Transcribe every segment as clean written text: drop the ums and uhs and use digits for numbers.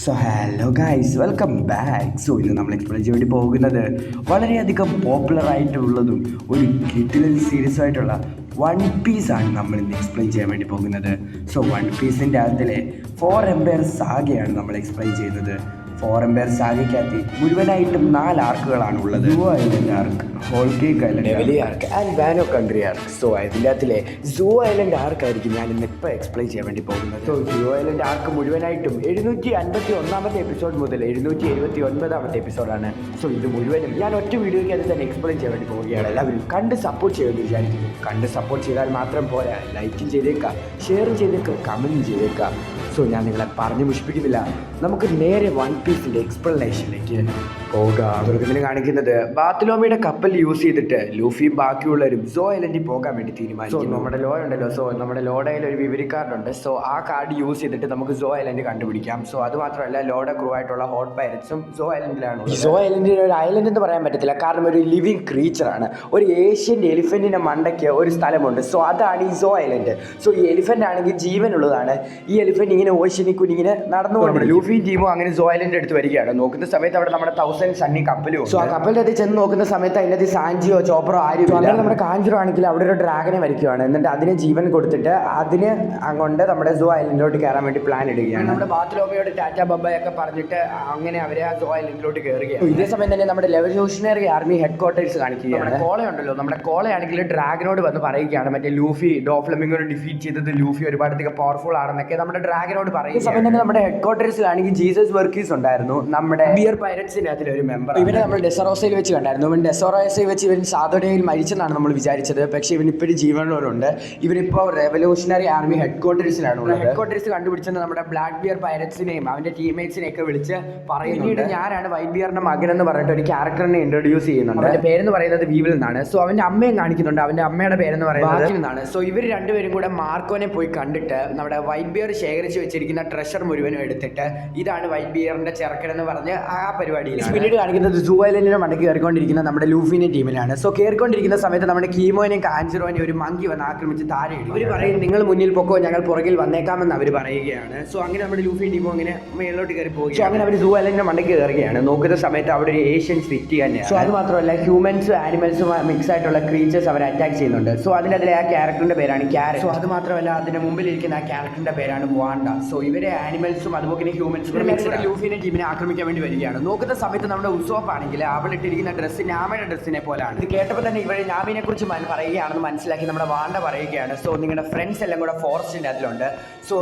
Hello guys, welcome back. ഇന്ന് നമ്മൾ explain ചെയ്യാൻ വേണ്ടി പോകുന്നത് വളരെയധികം പോപ്പുലർ ആയിട്ടുള്ളതും ഒരു കിഡിലൻ സീരീസ് ആയിട്ടുള്ള വൺ പീസ് ആണ് നമ്മൾ ഇന്ന് എക്സ്പ്ലെയിൻ ചെയ്യാൻ വേണ്ടി പോകുന്നത്. വൺ പീസിൻ്റെ അകത്തിലെ 4 എംപയർ സാഗയാണ് നമ്മൾ എക്സ്പ്ലെയിൻ ചെയ്യുന്നത്. 4 എംപയർ സാഗയ്ക്കകത്ത് മുഴുവനായിട്ടും 4 ആർക്കുകളാണ് ഉള്ളത്. Zou Island arc, Whole Cake Island, Levely arc and Wano Country arc. അതിൻ്റെ അകത്തിലെ സൂ ഐലൻഡ് ആർക്കായിരിക്കും ഞാൻ ഇന്ന് ഇപ്പോൾ എക്സ്പ്ലെയിൻ ചെയ്യാൻ വേണ്ടി പോകുന്നത്. സൂ ഐലൻഡ് ആർക്ക് മുഴുവനായിട്ടും 751 എപ്പിസോഡ് മുതൽ 779 എപ്പിസോഡാണ്. ഇത് മുഴുവനും ഞാൻ ഒറ്റ വീഡിയോയ്ക്ക് അത് തന്നെ എക്സ്പ്ലെയിൻ ചെയ്യാൻ വേണ്ടി പോവുകയാണ്. എല്ലാവരും കണ്ട് സപ്പോർട്ട് ചെയ്യുമെന്ന് വിചാരിക്കുന്നു. കണ്ട് സപ്പോർട്ട് ചെയ്താൽ മാത്രം പോരാ, ലൈക്കും ചെയ്തേക്കാം, ഷെയറും ചെയ്തേക്കാം, കമൻറ്റും ചെയ്തേക്കാം. ഞാൻ നിങ്ങളെ പറഞ്ഞു മുഷിപ്പിക്കുന്നില്ല, നമുക്ക് നേരെ വൺ പീസിൻ്റെ എക്സ്പ്ലനേഷനിലേക്ക് പോകാം. അവർക്ക് കാണിക്കുന്നത് ബാത്തലോമയുടെ കപ്പൽ യൂസ് ചെയ്തിട്ട് ലൂഫിയും ബാക്കിയുള്ളവരും സോ ഐലൻഡിൽ പോകാൻ വേണ്ടി തീരുമാനിച്ചു. നമ്മുടെ ലോ ഉണ്ടല്ലോ, നമ്മുടെ ലോഡയിൽ ഒരു വിവരി കാർഡുണ്ട്. ആ കാർഡ് യൂസ് ചെയ്തിട്ട് നമുക്ക് സോ ഐലൻഡ് കണ്ടുപിടിക്കാം. അത് മാത്രമല്ല, ലോഡ ക്രൂ ആയിട്ടുള്ള ഹോട്ട് പൈററ്റ്സും സോ ഐലൻഡിലാണ്. സോ ഐലൻഡിന് ഒരു ഐലൻഡ് എന്ന് പറയാൻ പറ്റത്തില്ല, കാരണം ഒരു ലിവിങ് ക്രീച്ചറാണ്. ഒരു ഏഷ്യൻ എലിഫന്റിന്റെ മണ്ടയ്ക്ക് ഒരു സ്ഥലമുണ്ട്. അതാണ് ഈ സോ ഐലൻഡ്. ഈ എലിഫന്റ് ആണെങ്കിൽ ജീവനുള്ളതാണ്. ഈ എലിഫന്റ് ഇങ്ങനെ ഓഷ്യനിൽ ഇങ്ങനെ നടന്നുകൊണ്ട് ലൂഫിയും ടീമും അങ്ങനെ സോ ഐലൻഡ് എടുത്ത് വരികയാണ്. നോക്കുന്ന സമയത്ത് അവിടെ നമ്മുടെ 1000 സണ്ണി കപ്പലും. ആ കപ്പലിൻ്റെ അത് ചെന്ന് നോക്കുന്ന സമയത്ത് അതിൻ്റെ സാഞ്ചിയോ ചോപ്പറോ ആരും അങ്ങനെ നമ്മുടെ കാഞ്ചിറോ ആണെങ്കിൽ അവിടെ ഒരു ഡ്രാഗനെ വരയ്ക്കുകയാണ്. എന്നിട്ട് അതിന് ജീവൻ കൊടുത്തിട്ട് അതിന് അങ്ങോട്ട് നമ്മുടെ സോ ഐലൻഡിലോട്ട് കയറാൻ വേണ്ടി പ്ലാൻ ഇടുകയാണ്. നമ്മുടെ ബാത്തലോമയോട് ടാറ്റ ബബ്ബയൊക്കെ പറഞ്ഞിട്ട് അങ്ങനെ അവരെ ആ സോ ഐലൻഡിലോട്ട് കയറുകയാണ്. ഇതേ സമയം തന്നെ നമ്മുടെ റെവല്യൂഷണറി ആർമി ഹെഡ് ക്വാർട്ടേഴ്സ് കാണിക്കുകയാണ്. നമ്മുടെ കോളയുണ്ടല്ലോ, നമ്മുടെ കോളയാണെങ്കിൽ ഡ്രാഗനോട് വന്ന് പറയുകയാണ്, മറ്റേ ലൂഫി ഡോഫ്ലമിംഗോനെ ഡിഫീറ്റ് ചെയ്തത് ലൂഫി ഒരുപാടധികം പവർഫുൾ ആണെന്നൊക്കെ നമ്മുടെ ഡ്രാഗനോട് പറയും. ഈ സമയം തന്നെ നമ്മുടെ ഹെഡ് ക്വാർട്ടേഴ്സിലാണെങ്കിൽ ജീസസ് വർക്കീസ് ഉണ്ടായിരുന്നു, നമ്മുടെ ബിയർ പൈററ്റ്സിന്റെ അതിലൊരു മെമ്പർ. ഇവനെ നമ്മൾ ഡെസറോസയിൽ വെച്ച് കണ്ടായിരുന്നു. ഇവൻ ഡെസറോസയിൽ വെച്ച് ഇവൻ സാധോഡയിൽ മരിച്ചെന്നാണ് നമ്മൾ വിചാരിച്ചത്. പക്ഷേ ഇവൻ ഇപ്പോഴും ജീവനോടുണ്ട്. ഇവനിപ്പോൾ റെവല്യൂഷണറി ആർമി ഹെഡ് ക്വാർട്ടേഴ്സിലാണ് ഉള്ളത്. ഹെഡ് ക്വാർട്ടേഴ്സ് കണ്ടുപിടിച്ചത് നമ്മുടെ ബ്ലാക്ക് ബിയർ പൈററ്റ്സിനെയും അവന്റെ ടീംമേറ്റ്സിനെയൊക്കെ വിളിച്ച് പറയുന്നുണ്ട്, ഞാനാണ് വൈറ്റ് ബിയറിന്റെ മകൻ എന്ന് പറഞ്ഞിട്ട് ഒരു ക്യാരക്ടറിനെ ഇൻട്രൊഡ്യൂസ് ചെയ്യുന്നുണ്ട്. അവന്റെ പേരെന്ന് പറയുന്നത് വീവിൽ എന്നാണ്. അവന്റെ അമ്മയും കാണിക്കുന്നുണ്ട്, അവന്റെ അമ്മയുടെ പേരെന്ന് പറയുന്നത് എന്നാണ്. ഇവർ രണ്ടുപേരും കൂടെ മാർക്കോനെ പോയി കണ്ടിട്ട് നമ്മുടെ വൈറ്റ് ബിയർ ശേഖരിച്ച് വെച്ചിരിക്കുന്ന ട്രഷർ മുഴുവനും എടുത്തിട്ട് ഇതാണ് വൈറ്റ് ബിയറിന്റെ ചെറുക്കൻ എന്ന് പറഞ്ഞ് ആ പരിപാടിയിലാണ്. പിന്നീട് കാണിക്കുന്നത് സൂ ഐലൻഡിന്റെ മണ്ടയ്ക്ക് കയറിക്കൊണ്ടിരിക്കുന്ന നമ്മുടെ ലൂഫിന്റെ ടീമിലാണ്. കയറിക്കൊണ്ടിരിക്കുന്ന സമയത്ത് നമ്മുടെ കീമോനെയും കാഞ്ചിറോനെയും ഒരു മങ്കി വന്ന് ആക്രമിച്ച് താഴെയിടും. ഇവർ പറയും, നിങ്ങൾ മുന്നിൽ പൊക്കോ, ഞങ്ങൾ പുറകിൽ വന്നേക്കാമെന്ന് അവർ പറയുകയാണ്. അങ്ങനെ നമ്മുടെ ലൂഫിയും ടീമും അങ്ങനെ മേളിലോട്ട് കയറി പോകും. അങ്ങനെ അവർ സൂ ഐലൻഡിന്റെ മണ്ടയ്ക്ക് കയറുകയാണ്. നോക്കുന്ന സമയത്ത് അവിടെ ഒരു ഏഷ്യൻ സിറ്റി തന്നെയാണ്. അത് മാത്രമല്ല, ഹ്യൂമൻസും ആനിമൽസും മിക്സ് ആയിട്ടുള്ള ക്രീച്ചേഴ്സ് അവരെ അറ്റാക്ക് ചെയ്യുന്നുണ്ട്. അതിലെ ആ ക്യാരക്ടറിന്റെ പേരാണ് ക്യാരറ്റ്. അത് മാത്രമല്ല, അതിന് മുമ്പിലിരിക്കുന്ന ആ ക്യാരക്ടറിന്റെ പേരാണ് വാണ്ട. ഇവരെ ആനിമൽസും അതുപോലെ ഹ്യൂമൻസും ലൂഫിന്റെ ടീമിനെ ആക്രമിക്കാൻ വേണ്ടി വരികയാണ്. നോക്കുന്ന സമയത്ത് നമ്മുടെ ഉസോപ്പ് ആണെങ്കിൽ അവൾ ഇട്ടിരിക്കുന്ന ഡ്രസ്സ് നാമയുടെ ഡ്രസ്സിനെ പോലാണ്. ഇത് കേട്ടപ്പോൾ തന്നെ ഇവർ നാമിനെ കുറിച്ച് പറയുകയാണെന്ന് മനസ്സിലാക്കി നമ്മുടെ വാണ്ട പറയുകയാണ്, നിങ്ങളുടെ ഫ്രണ്ട്സ് എല്ലാം കൂടെ ഫോറസ്റ്റിന്റെ അതിലുണ്ട്.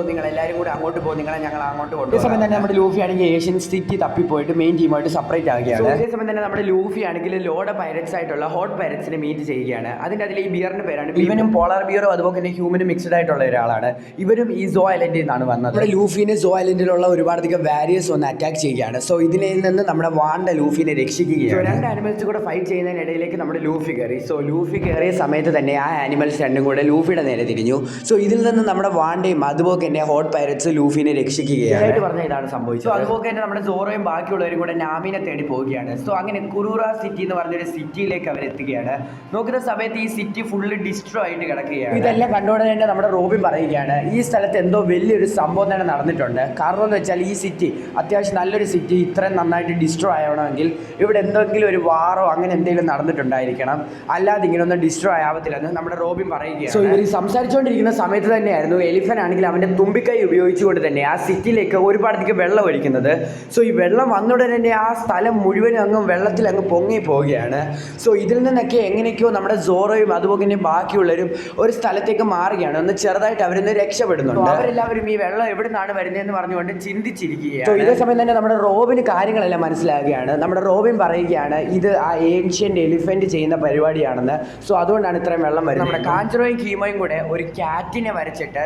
നിങ്ങൾ എല്ലാവരും കൂടെ അങ്ങോട്ട് പോകും, നിങ്ങളെ ഞങ്ങൾ അങ്ങോട്ട് പോകും. ഈ സമയം തന്നെ നമ്മുടെ ലൂഫി ആണെങ്കിൽ ഏഷ്യൻ സിറ്റി തപ്പിപ്പോയിട്ട് മെയിൻ ടീമായിട്ട് സെപ്പറേറ്റ് ആവുകയാണ്. അതേ സമയം തന്നെ നമ്മുടെ ലൂഫി ആണെങ്കിൽ ലോഡ പൈററ്റ്സ് ആയിട്ടുള്ള ഹോട്ട് പൈററ്റ്സിനെ മീറ്റ് ചെയ്യുകയാണ്. അതിന്റെ അതിൽ ഈ ബിയറിന്റെ പേരാണ്. ഇവനും പോളാർ ബിയറും അതുപോലെ തന്നെ ഹ്യൂമനും മിക്സ്ഡ് ആയിട്ടുള്ള ഒരാളാണ്. ഇവരും ഈ സോ ഐലൻഡിൽ നിന്നാണ് വന്നത്. ലൂഫിനെ സോ ഐലൻഡിലുള്ള ഒരുപാടധികം വാരിയേഴ്സ് വന്ന് അറ്റാക്ക് ചെയ്യുകയാണ്. ഇതിൽ നിന്ന് നമ്മുടെ വാണ്ട ലൂഫിനെ രക്ഷിക്കുകയാണ്. 2 ആനിമൽസ് കൂടെ ഫൈറ്റ് ചെയ്യുന്നതിനിടയിലേക്ക് നമ്മുടെ ലൂഫി കയറി. ലൂഫി കയറിയ സമയത്ത് തന്നെ ആ ആനിമൽസ് രണ്ടും കൂടെ ലൂഫിയുടെ നേരെ തിരിഞ്ഞു. ഇതിൽ നിന്ന് നമ്മുടെ വാണ്ടയും അതുപോലെ തന്നെ ഹോട്ട് പൈററ്റ്സ് ലൂഫിനെ രക്ഷിക്കുകയാണ്. പറഞ്ഞ ഇതാണ് സംഭവിച്ചത്. അതുപോലെ തന്നെ നമ്മുടെ സോറോയും ബാക്കിയുള്ളവരും കൂടെ നാമിനെ തേടി പോവുകയാണ്. അങ്ങനെ കുറൂറ സിറ്റി എന്ന് പറഞ്ഞൊരു സിറ്റിയിലേക്ക് അവർ എത്തുകയാണ്. നോക്കുന്ന സമയത്ത് ഈ സിറ്റി ഫുള്ള് ഡിസ്ട്രോ ആയിട്ട് കിടക്കുകയാണ്. ഇതെല്ലാം കണ്ടുകൊണ്ട് തന്നെ നമ്മുടെ റോബിൻ പറയുകയാണ്, ഈ സ്ഥലത്ത് എന്തോ വലിയൊരു സംഭവം തന്നെ നടന്നിട്ടുണ്ട്. കാരണം എന്ന് വെച്ചാൽ ഈ സിറ്റി അത്യാവശ്യം നല്ലൊരു സിറ്റി ഇത്രയും നന്നായിട്ട് ഡിസ്ട്രോ ആവണമെങ്കിൽ ഇവിടെ എന്തെങ്കിലും ഒരു വാറോ അങ്ങനെ എന്തെങ്കിലും നടന്നിട്ടുണ്ടായിരിക്കണം, അല്ലാതെ ഇങ്ങനെയൊന്നും ഡിസ്ട്രോ ആവത്തില്ലെന്ന് നമ്മുടെ റോബിൻ പറയുകയാണ്. ഇവർ സംസാരിച്ചുകൊണ്ടിരിക്കുന്ന സമയത്ത് തന്നെയായിരുന്നു എലിഫൻ ആണെങ്കിൽ അവൻ്റെ തുമ്പിക്കൈ ഉപയോഗിച്ചുകൊണ്ട് തന്നെ ആ സിറ്റിയിലേക്ക് ഒരുപാടധികം വെള്ളം ഒഴിക്കുന്നത്. ഈ വെള്ളം വന്നുടനെ തന്നെ ആ സ്ഥലം മുഴുവനും അങ്ങ് വെള്ളത്തിൽ അങ്ങ് പൊങ്ങി പോവുകയാണ്. ഇതിൽ നിന്നൊക്കെ എങ്ങനെയൊക്കെയോ നമ്മുടെ സോറോയും അതുപോലെ തന്നെ ബാക്കിയുള്ളവരും ഒരു സ്ഥലത്തേക്ക് മാറുകയാണ്. ഒന്ന് ചെറുതായിട്ട് അവരിന്ന് രക്ഷപ്പെടുന്നുണ്ട്. അവരെല്ലാവരും ഈ വെള്ളം എവിടെ നിന്നാണ് വരുന്നതെന്ന് പറഞ്ഞുകൊണ്ട് ചിന്തിച്ചിരിക്കുകയാണ്. ഇതേ സമയം തന്നെ നമ്മുടെ റോബിന് കാര്യങ്ങളെല്ലാം മനസ്സിലാകുകയാണ്. നമ്മുടെ റോബിൻ പറയുകയാണ്, ഇത് ആ ഏൻഷ്യന്റ് എലിഫന്റ് ചെയ്യുന്ന പരിപാടിയാണെന്ന്. അതുകൊണ്ടാണ് ഇത്രയും വെള്ളം വരുന്നത്. നമ്മുടെ കാഞ്ചറോയും കീമോയും കൂടെ ഒരു ക്യാറ്റിനെ വരച്ചിട്ട്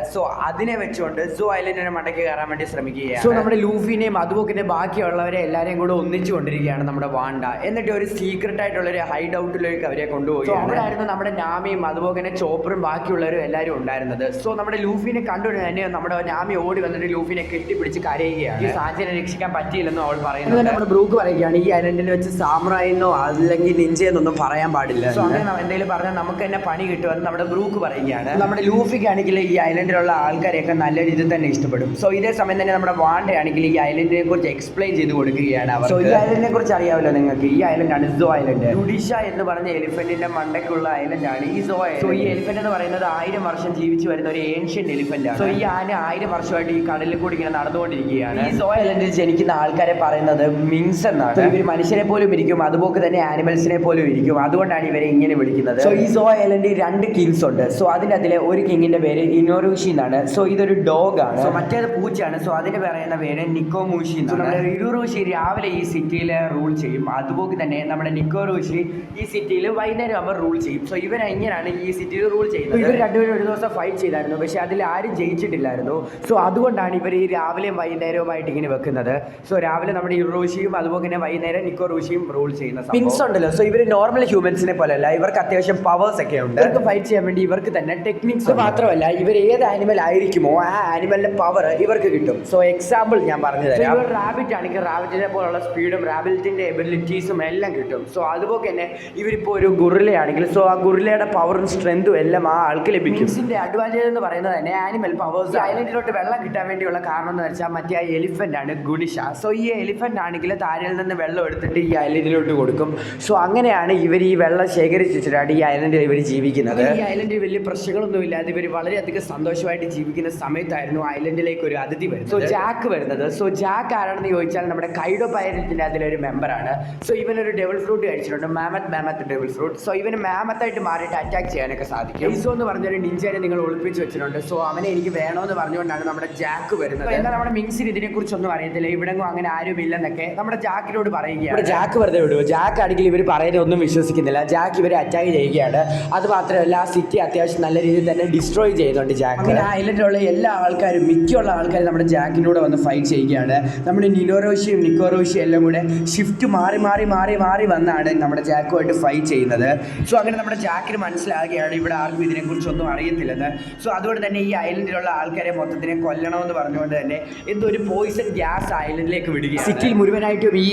അതിനെ വെച്ചുകൊണ്ട് സോ ഐലൻഡിനെ മടക്കി കയറാൻ വേണ്ടി ശ്രമിക്കുകയാണ്. നമ്മുടെ ലൂഫിനെയും അതുപോലെ ബാക്കിയുള്ളവരെ എല്ലാവരെയും കൂടെ ഒന്നിച്ചു കൊണ്ടിരിക്കുകയാണ് നമ്മുടെ വാണ്ട. എന്നിട്ട് ഒരു സീക്രട്ട് ആയിട്ടുള്ള ഒരു ഹൈഡ് ഔട്ടിലേക്ക് അവരെ കൊണ്ടുപോയി. അവിടെ ആയിരുന്നു നമ്മുടെ നാമിയും അതുപോലെ തന്നെ ചോപ്പറും ബാക്കിയുള്ളവരും എല്ലാവരും ഉണ്ടായിരുന്നത്. നമ്മുടെ ലൂഫിനെ കണ്ടുകൊണ്ട് തന്നെ നമ്മുടെ നാമി നാമി ഓടി വന്നിട്ട് ലൂഫിനെ കെട്ടിപ്പിടിച്ച് കരയുകയാണ്. ഈ സാഞ്ചിനെ രക്ഷിക്കാൻ പറ്റിയില്ലെന്നും അവൾ പറയുന്നത്. നമ്മുടെ ബ്രൂക്ക് പറയുകയാണ് ഈ ഐലൻഡിൽ വെച്ച് സാമ്രായെന്നോ അല്ലെങ്കിൽ നിഞ്ചയെന്നൊന്നും പറയാൻ പാടില്ല. സോ അങ്ങനെ എന്തെങ്കിലും പറഞ്ഞാൽ നമുക്ക് തന്നെ പണി കിട്ടുമെന്ന് നമ്മുടെ ബ്രൂക്ക് പറയുകയാണ്. നമ്മുടെ ലൂഫിക്കാണെങ്കിൽ ഈ ഐലൻഡിലുള്ള ആൾക്കാരെയൊക്കെ നല്ല രീതിയിൽ തന്നെ ഇഷ്ടപ്പെടും. സോ ഇതേ സമയം തന്നെ നമ്മുടെ വാണ്ടയാണെങ്കിൽ ഈ ഐലൻഡിനെ കുറിച്ച് എക്സ്പ്ലെയിൻ ചെയ്ത് കൊടുക്കുകയാണ് അവർ. സോ ഈ ഐലൻഡിനെ കുറിച്ച് അറിയാമല്ലോ നിങ്ങൾക്ക്. ഈ ഐലൻഡാണ് സോ ഐലൻഡ്. ലുഡിഷ എന്ന് പറഞ്ഞ എലിഫന്റിന്റെ മണ്ടയ്ക്കുള്ള ഐലൻഡാണ് ഈ സോ ഐലൻഡ്. സോ ഈ എലിഫന്റ് എന്ന് പറയുന്നത് 1000 വർഷം ജീവിച്ചു വരുന്ന ഒരു ഏൻഷ്യന്റ് എലിഫന്റ് ആണ്. സോ ഈ ആന 1000 വർഷമായിട്ട് ഈ കടലിൽ കൂടി ഇങ്ങനെ നടന്നുകൊണ്ടിരിക്കുകയാണ്. ഈ സോ ഐലൻഡിൽ ജനിക്കുന്ന ആൾക്കാരെ പറയുന്നത് മിങ്സ് എന്നാണ്. ഇവർ മനുഷ്യരെ പോലും ഇരിക്കും, അതുപോലെ തന്നെ ആനിമൽസിനെ പോലും ഇരിക്കും. അതുകൊണ്ടാണ് ഇവരെ ഇങ്ങനെ വിളിക്കുന്നത്. സോ ഈ സോ ഐലൻഡിൽ 2 കിങ്സ് ഉണ്ട്. സോ അതിന്റെ അതിലെ ഒരു കിങ്ങിന്റെ പേര് ഇനോറുഷി എന്നാണ്. സോ ഇതൊരു ഡോഗ് ആണ്. സോ മറ്റേത് പൂച്ചയാണ്. സോ അതിന് പറയുന്ന പേര് നിക്കോമൂഷി എന്നാണ്. നമ്മുടെ ഇനോറുഷി രാവിലെ ഈ സിറ്റിയിൽ റൂൾ ചെയ്യും. അതുപോലെ തന്നെ നമ്മുടെ നിക്കോറൂഷി ഈ സിറ്റിയിൽ വൈകുന്നേരം ആകുമ്പോൾ റൂൾ ചെയ്യും. സോ ഇവർ എങ്ങനെയാണ് ഈ സിറ്റിയിൽ റൂൾ ചെയ്യുന്നത്. ഇവർ രണ്ടുപേരും ഒരു ദിവസം ഫൈറ്റ് ചെയ്തായിരുന്നു, പക്ഷെ അതിൽ ആരും ജയിച്ചിട്ടില്ലായിരുന്നു. സോ അതുകൊണ്ടാണ് ഇവർ ഈ രാവിലെയും വൈകുന്നേരവുമായിട്ട് ഇങ്ങനെ വെക്കുന്നത്. സോ രാവിലെ നമ്മുടെ ഇറോഷിയും അതുപോലെ തന്നെ വൈകുന്നേരം നിക്കോറൂഷിയും റൂൾ ചെയ്യുന്ന പിങ്സ് ഉണ്ടല്ലോ. സോ ഇവർ നോർമൽ ഹ്യൂമൻസിനെ പോലെയല്ല, ഇവർക്ക് അത്യാവശ്യം പവേഴ്സ് ഒക്കെ ഉണ്ട്. ഇവർക്ക് ഫൈറ്റ് ചെയ്യാൻ വേണ്ടി ഇവർക്ക് തന്നെ ടെക്നിക്സ് മാത്രമല്ല, ഇവർ ഏത് ആനിമൽ ആയിരിക്കുമോ ആ ആനിമലിന്റെ പവർ ഇവർക്ക് കിട്ടും. സോ എക്സാമ്പിൾ ഞാൻ പറഞ്ഞു തരാം. ഇവർ റാബിറ്റ് ആണെങ്കിൽ റാബിറ്റിനെ പോലുള്ള സ്പീഡും റാബിറ്റിന്റെ എബിലിറ്റീസും എല്ലാം കിട്ടും. സോ അതുപോലെ തന്നെ ഇവരിപ്പോൾ ഒരു ഗുറിലയാണെങ്കിൽ സോ ആ ഗുറിലയുടെ പവറും സ്ട്രെങ്തും എല്ലാം ആ ആൾക്ക് ലഭിക്കും. ഇതിന്റെ അഡ്വാൻറ്റേജ് എന്ന് പറയുന്നത് തന്നെ ആനിമൽ പവേഴ്സ്. ഐലൻഡിലോട്ട് വെള്ളം കിട്ടാൻ വേണ്ടിയുള്ള കാരണം എന്ന് വെച്ചാൽ മറ്റേ ആ എലിഫന്റ് ആണ് ഗുണിഷ. സോ ഈ എലിഫന്റ് ആണെങ്കിൽ താരയിൽ നിന്ന് വെള്ളം എടുത്തിട്ട് ഈ ഐലൻഡിലോട്ട് കൊടുക്കും. സോ അങ്ങനെയാണ് ഇവർ ഈ വെള്ളം ശേഖരിച്ചിട്ടാണ് ഈ ഐലൻഡിൽ ഇവർ ജീവിക്കുന്നത്. ഈ ഐലൻഡിൽ വലിയ പ്രശ്നങ്ങളൊന്നും ഇല്ലാതെ ഇവർ വളരെയധികം സന്തോഷമായിട്ട് ജീവിക്കുന്ന സമയത്തായിരുന്നു ഐലൻഡിലേക്ക് ഒരു അതിഥി വരുന്നത്. സോ ജാക്ക് വരുന്നത്. സോ ജാക്ക് ആരാണെന്ന് ചോദിച്ചാൽ നമ്മുടെ കൈഡോ പൈരറ്റിന്റെ അതിലൊരു മെമ്പറാണ്. സോ ഇവനൊരു ഡെവിൾ ഫ്രൂട്ട് കഴിച്ചിട്ടുണ്ട്, മാമത്ത് ഡെവിൾ ഫ്രൂട്ട്. സോ ഇവന് മാമത്തായിട്ട് മാറിയിട്ട് അറ്റാക്ക് ചെയ്യാനൊക്കെ സാധിക്കും. ഈസോ എന്ന് പറഞ്ഞൊരു നിഞ്ചനെ നിങ്ങൾ ഒളിപ്പിച്ച് വെച്ചിട്ടുണ്ട്. സോ അവനെ എനിക്ക് വേണമെന്ന് പറഞ്ഞുകൊണ്ടാണ് നമ്മുടെ ജാക്ക് വരുന്നത്. എന്നാൽ നമ്മുടെ മിങ്സിന് ഇതിനെ കുറിച്ചൊന്നും അറിയത്തില്ല, ഇവിടെങ്ങും അങ്ങനെ ആരും ഇല്ലെന്നൊക്കെ നമ്മുടെ ജാക്കിനോട് പറയുകയാണ്. ജാക്ക് വെറുതെ വിടുവോ? ജാക്ക് ആണെങ്കിൽ ഇവർ പറയുന്നത് ഒന്നും വിശ്വസിക്കുന്നില്ല. ജാക്ക് ഇവരെ അറ്റാക്ക് ചെയ്യുകയാണ്. അത് മാത്രമല്ല ആ സിറ്റി അത്യാവശ്യം നല്ല രീതിയിൽ തന്നെ ഡിസ്ട്രോയ് ചെയ്യുന്നുണ്ട് ജാക്ക്. അങ്ങനെ ഐലൻഡിലുള്ള എല്ലാ ആൾക്കാരും മിക്കുള്ള ആൾക്കാരും നമ്മുടെ ജാക്കിനോട് വന്ന് ഫൈറ്റ് ചെയ്യുകയാണ്. നമ്മുടെ നിനോറോഷിയും നിക്കോറോഷിയും എല്ലാം കൂടെ ഷിഫ്റ്റ് മാറി മാറി മാറി മാറി വന്നാണ് നമ്മുടെ ജാക്കുമായിട്ട് ഫൈറ്റ് ചെയ്യുന്നത്. സോ അങ്ങനെ നമ്മുടെ ജാക്കിന് മനസ്സിലാകുകയാണ് ഇവിടെ ആർക്കും ഇതിനെക്കുറിച്ചൊന്നും അറിയത്തില്ലെന്ന്. സോ അതുകൊണ്ട് തന്നെ ഈ ഐലൻഡിലുള്ള ആൾക്കാരെ മൊത്തത്തിനെ കൊല്ലണമെന്ന് പറഞ്ഞുകൊണ്ട് തന്നെ എന്തോ ഒരു പോയിസൺ ഗ്യാസ് ഐലൻഡിലേക്ക് വിടുകയാണ്. സിറ്റിയിൽ മുഴുവനായിട്ടും ഈ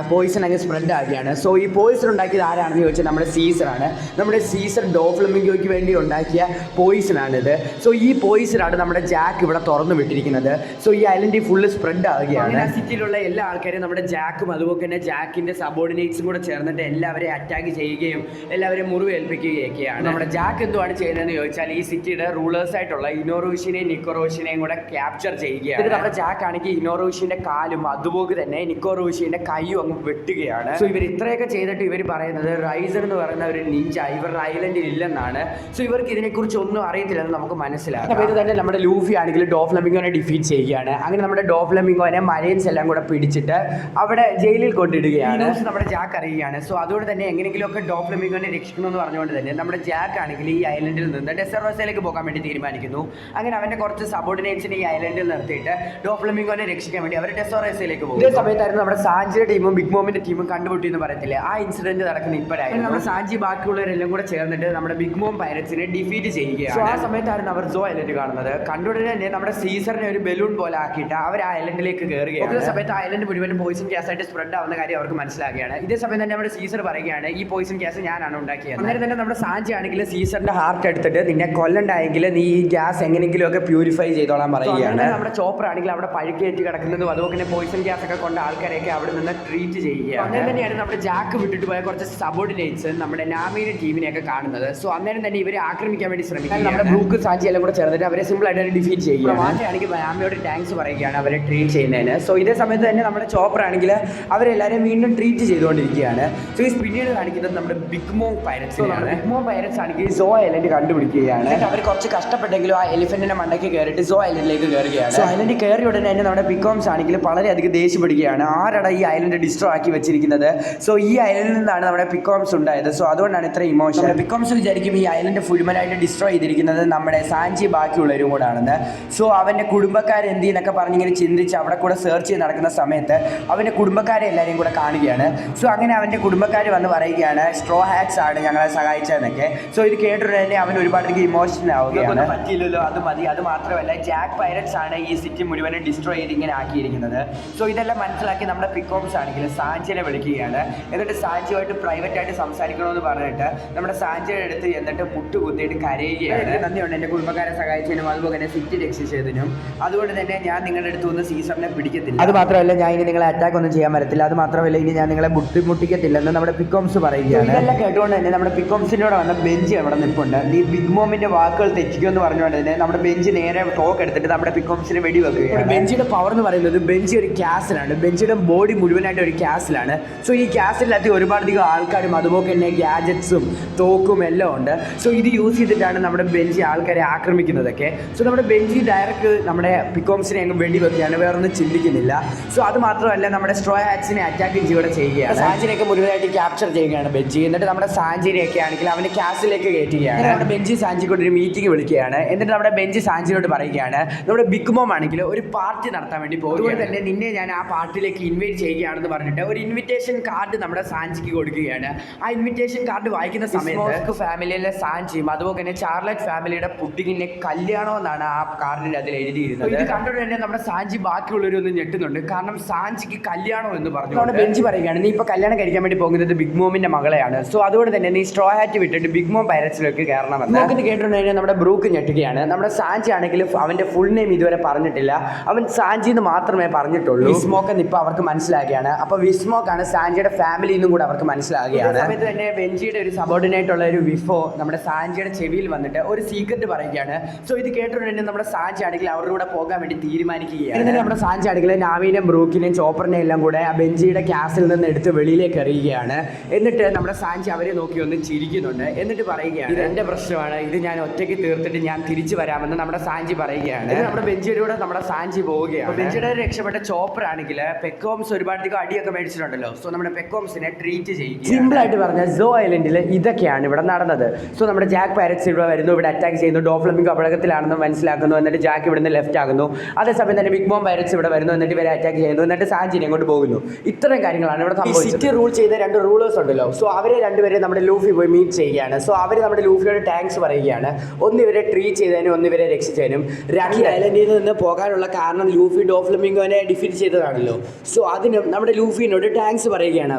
പോയിസൺ അങ്ങ് സ്പ്രെഡ് ആകുകയാണ്. സോ ഈ പോയിസൺ ഉണ്ടാക്കിയത് ആരാണെന്ന് ചോദിച്ചാൽ നമ്മുടെ സീസറാണ്. നമ്മുടെ സീസർ ഡോഫ്ലമിംഗോയ്ക്ക് വേണ്ടി ഉണ്ടാക്കിയ പോയിസണാണിത്. സോ ഈ പോയിസണാണ് നമ്മുടെ ജാക്ക് ഇവിടെ തുറന്നു വിട്ടിരിക്കുന്നത്. സോ ഈ ഐലൻഡിൽ ഫുള്ള് സ്പ്രെഡ് ആവുകയാണ്. ആ സിറ്റിയിലുള്ള എല്ലാ ആൾക്കാരും നമ്മുടെ ജാക്കും അതുപോലെ തന്നെ ജാക്കിന്റെ സബോർഡിനേറ്റ്സും കൂടെ ചേർന്നിട്ട് എല്ലാവരെയും അറ്റാക്ക് ചെയ്യുകയും എല്ലാവരെയും മുറിവേൽപ്പിക്കുകയൊക്കെയാണ്. നമ്മുടെ ജാക്ക് എന്തുവാണ് ചെയ്യുന്നതെന്ന് ചോദിച്ചാൽ ഈ സിറ്റിയുടെ റൂളേഴ്സ് ആയിട്ടുള്ള ഇനോറോഷിനെയും നിക്കോറോഷിനെയും കൂടെ ക്യാപ്ചർ ചെയ്യുകയാണ്. എന്നിട്ട് നമ്മുടെ ജാക്ക് ആണെങ്കിൽ ഇനോറോഷിന്റെ കാലും അതുപോലെ തന്നെ നിക്കോറോഷിന്റെ കൈയും അങ്ങ് വെട്ടുകയാണ്. സോ ഇവർ ഇത്രയൊക്കെ ചെയ്തിട്ട് ഇവർ പറയുന്നത് റൈസർ എന്ന് പറയുന്ന ഒരു നിഞ്ച ഇവരുടെ ഐലൻഡിൽ ഇല്ലെന്നാണ്. സോ ഇവർക്ക് ഇതിനെക്കുറിച്ച് ഒന്നും അറിയത്തില്ലെന്ന് നമുക്ക് മനസ്സിലാക്കാം. അപ്പോൾ ഇത് തന്നെ നമ്മുടെ ലൂഫി ആണെങ്കിൽ ഡോഫ്ലമിംഗോനെ ഡിഫീറ്റ് ചെയ്യുകയാണ്. അങ്ങനെ നമ്മുടെ ഡോഫ്ലമിംഗോനെ മരൈൻസ് എല്ലാം കൂടെ പിടിച്ചിട്ട് അവിടെ ജയിലിൽ കൊണ്ടിടുകയാണ്. നമ്മുടെ ജാക്ക് അറിയുകയാണ്. സോ അതുകൊണ്ട് തന്നെ എങ്ങനെയെങ്കിലുമൊക്കെ ഡോഫ്ലമിംഗോനെ രക്ഷിക്കണമെന്ന് പറഞ്ഞുകൊണ്ട് തന്നെ നമ്മുടെ ജാക്ക് ആണെങ്കിൽ ഈ ഐലൻഡിൽ നിന്ന് ഡെസർവസയിലേക്ക് പോകാൻ വേണ്ടി തീരുമാനിക്കുന്നു. അങ്ങനെ അവന്റെ കുറച്ച് സബോർഡിനേറ്റ്സിനെ ഈ ഐലൻഡിൽ നിർത്തിയിട്ട് ഡോഫ്ലമിംഗോനെ രക്ഷിക്കാൻ വേണ്ടി അവർ ഡെസോറസയിലേക്ക് പോകും. ഇതേ സമയത്തായിരുന്നു നമ്മുടെ സാഞ്ചിയുടെ ടീമും ബിഗ് മോമിന്റെ ടീമും കണ്ടുപിട്ടി എന്ന് പറയത്തില്ലേ, ആ ഇൻസിഡന്റ് നടക്കുന്ന ഇപ്പോഴായിരുന്നു. നമ്മുടെ സാഞ്ചി ബാക്കിയുള്ളവരെല്ലാം കൂടെ ചേർന്നിട്ട് നമ്മുടെ ബിഗ് മോം പൈരറ്റ്സിനെ ഡിഫീറ്റ് ചെയ്യുകയാണ്. ആ സമയത്തായിരുന്നു അവർ സോ ഐലൻഡ് കാണുന്നത്. കണ്ടുടനെ തന്നെ നമ്മുടെ സീസറിനെ ഒരു ബലൂൺ പോലെ ആക്കിയിട്ട് അവർ ആ ഐലൻഡിലേക്ക് കയറുകയാണ്. ഇതേ സമയത്ത് ഐലൻഡ് മുഴുവൻ പോയിസൺ ഗ്യാസ് ആയിട്ട് സ്പ്രെഡ് ആവുന്ന കാര്യം അവർക്ക് മനസ്സിലാക്കുകയാണ്. ഇതേ സമയം തന്നെ നമ്മുടെ സീസർ പറയുകയാണ് ഈ പോയിസൺ ഗ്യാസ് ഞാനാണ് ഉണ്ടാക്കിയത്. അങ്ങനെ തന്നെ നമ്മുടെ സാഞ്ചി ആണെങ്കിൽ സീസറിന്റെ ഹാർട്ട് എടുത്തിട്ട് നിന്നെ കൊല്ലണ്ടായെങ്കിൽ നീ ഈ ഗ്യാസ് എങ്ങനെയെങ്കിലും ഒക്കെ പ്യൂരിഫൈ ചെയ്തോളാൻ പറയുകയാണ്. നമ്മുടെ ചോപ്പർ ആണെങ്കിൽ അവിടെ പഴുക്കേറ്റ് കിടക്കുന്നതും അതുപോലെ തന്നെ പോയിസൺ ഗ്യാസ് ഒക്കെ കൊണ്ട് ആൾക്കാരെയൊക്കെ അവിടെ നിന്ന് ട്രീറ്റ് ചെയ്യുകയാണ്. അങ്ങനെ തന്നെയാണ് നമ്മുടെ ജാക്ക് വിട്ടിട്ട് പോയ കുറച്ച് സബോർഡിനേറ്റ്സ് നമ്മുടെ നാമിയുടെ ടീമിനെയൊക്കെ കാണുന്നത്. സോ അന്നേരം തന്നെ ഇവരെ ആക്രമിക്കാൻ വേണ്ടി ശ്രമിക്കുകയാണ്. നമ്മുടെ ബ്രൂക്ക് സാഞ്ചി എല്ലാം കൂടെ ചേർന്നിട്ട് അവരെ സിമ്പിൾ ആയിട്ട് ഡിഫീറ്റ് ചെയ്യുകയാണ്. മാറ്റയാണെങ്കിൽ നാമിയോട് താങ്ക്സ് പറയുകയാണ് അവരെ ട്രീറ്റ് ചെയ്യുന്നതിന്. സോ ഇതേ സമയത്ത് തന്നെ നമ്മുടെ ചോപ്പർ ആണെങ്കിൽ അവരെല്ലാവരും വീണ്ടും ട്രീറ്റ് ചെയ്തുകൊണ്ടിരിക്കുകയാണ്. സോ ഈ പിന്നീട് കാണിക്കുന്നത് നമ്മുടെ ബിഗ് മോം പൈരറ്റ്സിനെയാണ്. ബിഗ് മോം പൈരറ്റ്സ് ആണെങ്കിൽ സോ ഐലൻഡ് കണ്ടുപിടിക്കുകയാണ്. അവർ കുറച്ച് കഷ്ടപ്പെട്ടെങ്കിലും ആ എലിഫന്റിന്റെ മണ്ടയ്ക്ക് കയറിയിട്ട് സോ ഐലൻഡിലേക്ക് കയറുകയാണ്. സോ ഐലൻഡിൽ കയറിയ ഉടനെ തന്നെ നമ്മുടെ ബിഗ് മോംസ് ആണെങ്കിൽ വളരെയധികം ദേഷ്യപ്പെടുകയാണ്. ആരാണ് ഈ ഐലൻഡ് ഡിസ്ട്രോ ആക്കി വെച്ചിരിക്കുന്നത്? സോ ഈ ഐലൻഡിൽ നിന്നാണ് നമ്മുടെ പിക്കോംസ് ഉണ്ടായത്. സോ അതുകൊണ്ടാണ് ഇത്ര ഇമോഷൻ. പിക്കോംസ് വിചാരിക്കും ഈ ഐലൻഡ് ഫുൾമനായിട്ട് ഡിസ്ട്രോ ചെയ്തിരിക്കുന്നത് നമ്മുടെ സാഞ്ചി ബാക്കിയുള്ളവരും കൂടെ ആണെന്ന്. സോ അവൻ്റെ കുടുംബക്കാരെന്തി എന്നൊക്കെ പറഞ്ഞിങ്ങനെ ചിന്തിച്ച് അവിടെ കൂടെ സെർച്ച് ചെയ്ത് നടക്കുന്ന സമയത്ത് അവൻ്റെ കുടുംബക്കാരെ എല്ലാവരെയും കൂടെ കാണുകയാണ്. സോ അങ്ങനെ അവൻ്റെ കുടുംബക്കാർ വന്ന് പറയുകയാണ് സ്ട്രോ ഹാറ്റ്സ് ആണ് ഞങ്ങളെ സഹായിച്ചതെന്നൊക്കെ. സോ ഇത് കേട്ടിട്ട് തന്നെ അവൻ ഒരുപാട് ഇമോഷണൽ ആവുകയാണ്. പറ്റിയില്ലല്ലോ, അത് മതി. അത് മാത്രമല്ല ജാക്ക് പൈററ്റ്സ് ആണ് ഈ സിറ്റി മുഴുവനും ഡിസ്ട്രോയ് ചെയ്ത് ഇങ്ങനെ ആക്കിയിരിക്കുന്നത്. സോ ഇതെല്ലാം മനസ്സിലാക്കി നമ്മുടെ പിക്കോംസ് ആണെങ്കിൽ സാഞ്ചിനെ വിളിക്കുകയാണ്. എന്നിട്ട് സാഞ്ചിയുമായിട്ട് പ്രൈവറ്റ് ആയിട്ട് സംസാരിക്കണമെന്ന് പറഞ്ഞിട്ട് നമ്മുടെ സാഞ്ചിയുടെ അടുത്ത് എന്നിട്ട് പുട്ടുകുത്തിയിട്ട് കരയുകയാണ്. നന്ദിയുണ്ട് എൻ്റെ കുടുംബക്കാരെ സഹായിച്ചതിനും അതുപോലെ തന്നെ സിറ്റി രക്ഷിച്ചതിനും. അതുകൊണ്ട് തന്നെ ഞാൻ നിങ്ങളുടെ അടുത്ത് ഒന്ന് സീസറിനെ പിടിക്കത്തില്ല. അത് മാത്രമല്ല ഞാൻ ഇനി നിങ്ങളെ അറ്റാക്ക് ഒന്നും ചെയ്യാൻ പറ്റത്തില്ല. അത് മാത്രമല്ല ഇനി ഞാൻ നിങ്ങളെ മുട്ടിക്കത്തില്ലെന്ന് നമ്മുടെ പിക്കോംസ് പറയുകയാണ്. ഇതെല്ലാം കേട്ടുകൊണ്ട് തന്നെ നമ്മുടെ പിക്കോംസിനോട് വന്ന ബെഞ്ച് അവിടെ നിൽപ്പുണ്ട്. ഈ ബിഗ് മോമിന്റെ വാക്കുകൾ തെറ്റിക്കുമെന്ന് പറഞ്ഞുകൊണ്ട് തന്നെ നമ്മുടെ ബെഞ്ച് നേരെ തോക്കെടുത്തിട്ട് നമ്മുടെ പിക്കോംസിനെ വെടിവെക്കുകയാണ്. ബെഞ്ചിയുടെ പവർ എന്ന് പറയുന്നത് ബെഞ്ച് ഒരു ക്യാസിലാണ്. ബെഞ്ചിയുടെ ബോഡി മുഴുവനായിട്ട് ഒരു ക്യാസിലാണ്. സോ ഈ ക്യാസിലകത്ത് ഒരുപാടധികം ആൾക്കാരും അതുപോലെ തന്നെ ഗാജറ്റ്സും തോക്കും എല്ലാം ഉണ്ട്. സോ ഇത് യൂസ് ചെയ്തിട്ടാണ് നമ്മുടെ ബെഞ്ച് ആൾക്കാരെ ആക്രമിക്കുന്നതൊക്കെ. സോ നമ്മുടെ ബെഞ്ച് ഡയറക്റ്റ് നമ്മുടെ പിക്കോംസിനെ അങ്ങ് വെടിവെക്കുകയാണ്, വേറൊന്നും ചിന്തിക്കുന്നില്ല. സോ അത് മാത്രമല്ല നമ്മുടെ സ്ട്രോ ഹാറ്റ്സിനെ അറ്റാക്ക് ഇവിടെ ചെയ്യുകയാണ്. സാഞ്ചിനെയൊക്കെ മുഴുവനായിട്ട് ക്യാപ്ചർ ചെയ്യുകയാണ് ബെഞ്ച്. എന്നിട്ട് നമ്മുടെ സാഞ്ചിനെയൊക്കെ ആണെങ്കിൽ അവൻ്റെ ക്യാസിലേക്ക് കയറ്റുകയാണ്. നമ്മുടെ ബെഞ്ച് സാഞ്ചിക്കൊണ്ട് ഒരു മീറ്റിംഗ് വിളിക്കുകയാണ്. എന്നിട്ട് നമ്മുടെ ബെഞ്ച് സാഞ്ചിനോട് പറയുകയാണ് നമ്മുടെ ബിഗ് മോം ആണെങ്കിൽ ഒരു പാർട്ടി നടത്താൻ വേണ്ടി പോകും. അതുകൊണ്ട് തന്നെ നിന്നെ ഞാൻ ആ പാർട്ടിയിലേക്ക് ഇൻവൈറ്റ് ചെയ്യുകയാണെന്ന് പറഞ്ഞിട്ട് ഒരു ഇൻവിറ്റേഷൻ കാർഡ് നമ്മുടെ സാഞ്ചിക്ക് കൊടുക്കുകയാണ്. ആ ഇൻവിറ്റേഷൻ കാർഡ് വായിക്കുന്ന സമയത്ത് ഫാമിലിയിലെ സാഞ്ചിയും അതുപോലെ തന്നെ ചാർലറ്റ് ഫാമിലിയുടെ പുഡിങ്ങിന്റെ കല്യാണം എന്നാണ് ആ കാർഡിൽ അതിൽ എഴുതിയിരുന്നത്. ഇത് കണ്ടുകൊണ്ട് തന്നെ നമ്മുടെ സാഞ്ചി ബാക്കിയുള്ളവരൊന്നും ഞെട്ടുന്നുണ്ട്. കാരണം സാഞ്ചിക്ക് കല്യാണം എന്ന് പറഞ്ഞു നമ്മുടെ ബെഞ്ച് പറയുകയാണ് നീ ഇപ്പോൾ കല്യാണം കഴിക്കാൻ വേണ്ടി പോകുന്നത് ബിഗ് മോമിന്റെ മകളെയാണ്. സോ അതുകൊണ്ട് തന്നെ നീ സ്ട്രോ ഹാറ്റ് വിട്ടിട്ട് ബിഗ് മോം പൈററ്റ്സിലേക്ക് കയറണമെന്ന്. നോക്കിന് കേട്ടിട്ടുണ്ട് കഴിഞ്ഞാൽ നമ്മുടെ ബ്രൂക്ക് ഞെട്ടുകയാണ്. നമ്മുടെ സാഞ്ചി ആണെങ്കിലും അവന്റെ ഫുൾ നെയിം ഇതുവരെ പറഞ്ഞിട്ടില്ല. അവൻ സാഞ്ചി എന്ന് മാത്രമേ പറഞ്ഞിട്ടുള്ളൂ. വിസ്മോക്ക് എന്ന് ഇപ്പോൾ അവർക്ക് മനസ്സിലാക്കുകയാണ്. അപ്പോൾ വിസ്മോക്കാണ് സാഞ്ചിയുടെ ഫാമിലി എന്നും കൂടെ അവർക്ക് മനസ്സിലാകുകയാണ്. സമയത്ത് തന്നെ ബെഞ്ചിയുടെ ഒരു സബോർഡിനേറ്റ് ഉള്ള ഒരു വിഫോ നമ്മുടെ സാഞ്ചിയുടെ ചെവിയിൽ വന്നിട്ട് ഒരു സീക്രട്ട് പറയുകയാണ്. സോ ഇത് കേട്ടിട്ടുണ്ട് തന്നെ നമ്മുടെ സാഞ്ചി ആണെങ്കിൽ അവരുടെ കൂടെ പോകാൻ വേണ്ടി തീരുമാനിക്കുകയാണ്. എന്നിട്ട് നമ്മുടെ സാഞ്ചി ആണെങ്കിൽ നാവിനെയും ബ്രൂക്കിനെയും ചോപ്പറിനെയും എല്ലാം കൂടെ ആ ബെഞ്ചിയുടെ ക്യാസിൽ നിന്ന് എടുത്ത് വെളിയിലേക്ക് എറിയുകയാണ്. എന്നിട്ട് നമ്മുടെ സാഞ്ചി അവരെ നോക്കി ഒന്ന് ചിരിക്കുന്നുണ്ട്. എന്നിട്ട് പറയുകയാണ് ഇത് എൻ്റെ പ്രശ്നമാണ്, ഇത് ഞാൻ ഒറ്റയ്ക്ക് തീർത്തിട്ട് ഞാൻ തിരിച്ചു വരാമെന്ന് നമ്മുടെ സാഞ്ചി പറയുകയാണ്. നമ്മുടെ ബെഞ്ചിലൂടെ നമ്മുടെ സാഞ്ചി പോവുകയാണ്. ബെഞ്ചിയുടെ രക്ഷപ്പെട്ട ചോപ്പർ ആണെങ്കിൽ പെക്കോംസ് ഒരുപാടധികം അടിയൊക്കെ മേടിച്ചിട്ടുണ്ടല്ലോ. സോ നമ്മുടെ പെക്കോംസിനെ ട്രീറ്റ് ചെയ്യും. സിമ്പിൾ ആയിട്ട് പറഞ്ഞാൽ സോ ഐലൻഡിൽ ഇതൊക്കെയാണ് ഇവിടെ നടന്നത്. സോ നമ്മുടെ ജാക്ക് പൈററ്റ്സ് ഇവിടെ വരുന്നു, ഇവിടെ അറ്റാക്ക് ചെയ്യുന്നു, ഡോഫ്ലമിംഗ് അപകടത്തിലാണെന്ന് മനസ്സിലാക്കുന്നു. എന്നിട്ട് ജാക്ക് ഇവിടുന്ന് ലെഫ്റ്റ് ആകുന്നു. അതേസമയം തന്നെ ബിഗ് മോം പൈററ്റ്സ് ഇവിടെ വരുന്നു, എന്നിട്ട് ഇവരെ അറ്റാക്ക് ചെയ്യുന്നു, എന്നിട്ട് സാഞ്ചിനെ കൊണ്ട് പോകുന്നു. ഇത്തരം കാര്യങ്ങളാണ് ഇവിടെ സംഭവിച്ചത്. സിറ്റി റൂൾ ചെയ്ത രണ്ട് റൂളേഴ്സ് ഉണ്ടല്ലോ. സോ അവരെ രണ്ടുപേരെ നമ്മുടെ ലൂഫി പോയി മീറ്റ് ചെയ്യുകയാണ്. സോ അവർ നമ്മുടെ ലൂഫിയോട് താങ്ക്സ് പറയുകയാണ്. ഒന്ന് ഇവരെ ട്രീറ്റ് ചെയ്തതിനും ഒന്ന് ഇവരെ രക്ഷിച്ചതിനും. രണ്ട് ഐലൻഡിൽ നിന്ന് പോകാനുള്ള കാരണം ലൂഫി ഡോഫ്ലമിംഗോനെ ഡിഫീറ്റ് ചെയ്തതാണല്ലോ. സോ അതിനും നമ്മുടെ ലൂഫിനോട് താങ്ക്സ് പറയുകയാണ്.